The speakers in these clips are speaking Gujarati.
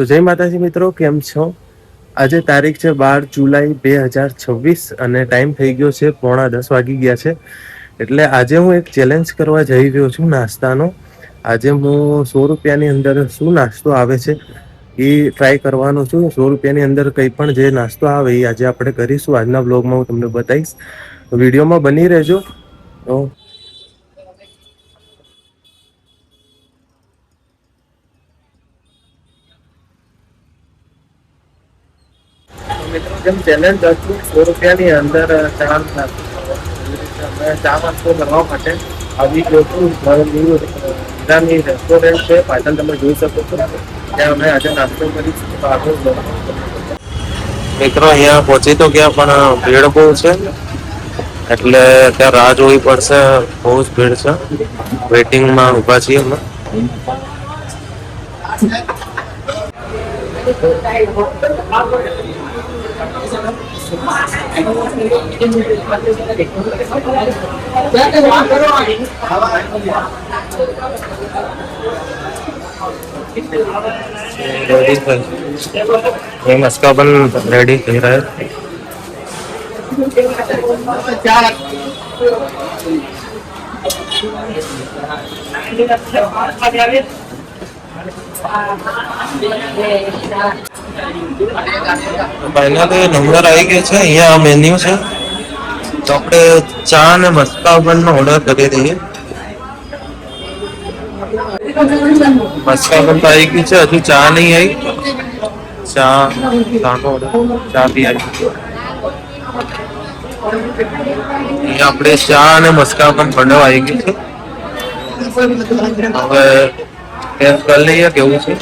તો જય માતાજી મિત્રો, કેમ છો? આજે તારીખ છે 12 જુલાઈ 2026 અને ટાઈમ થઈ ગયો છે 9:45 વાગી ગયા છે. એટલે આજે હું એક ચેલેન્જ કરવા જઈ રહ્યો છું નાસ્તાનો. આજે હું 100 રૂપિયાની અંદર શું નાસ્તો આવે છે એ ટ્રાય કરવાનો છું. 100 રૂપિયાની અંદર કંઈ પણ જે નાસ્તો આવે એ આજે આપણે કરીશું. આજના બ્લોગમાં હું તમને બતાવીશ, તો વિડીયોમાં બની રહેજો. તો મિત્રો, જેમ ચેલેન્જ હતું 100 રૂપિયાની અંદર ચા નાસ્તો કરવા માટે આવી ગયો છું. હીરાની રેસ્ટોરન્ટ છે, પાછળ તમે જોઈ શકો છો. ત્યાં અમે આજે નાસ્તો કરીશું. મિત્રો, અહીંયા પહોંચી તો ગયા પણ ભીડ બહુ છે, એટલે ત્યાં રાહ જોવી પડશે. બહુ જ ભીડ છે, વેટિંગમાં ઊભા છીએ અમે. ये मस्का बन रेडी થઈ રહ્યા છે. ફાઇનલી નંબર આવી ગયો છે. અહીંયા મેન્યુ છે, તો આપણે ચા અને મસ્કા બનનો ઓર્ડર કરી દઈએ. મસ્કા બન તો આવી ગઈ છે, હજુ ચા નહીં આવી. ચા બી આવી. અહીંયા આપણે ચા અને મસ્કા બન બંને આવી ગઈ છે. હવે ટેસ્ટ કરી લઈએ કેવું છે.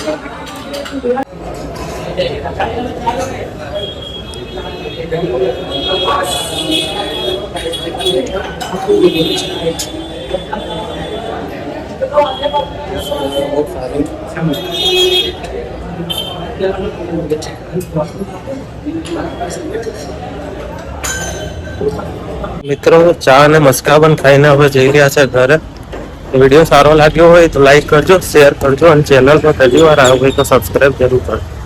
મિત્રો, ચા અને મસ્કા બન ખાઈને હવે જઈ રહ્યા છે ઘરે. વિડીયો સારો લાગ્યો હોય તો લાઈક કરજો, શેર કરજો અને ચેનલ પર પહેલી વાર આવ્યો હોય તો સબસ્ક્રાઈબ જરૂર કરજો.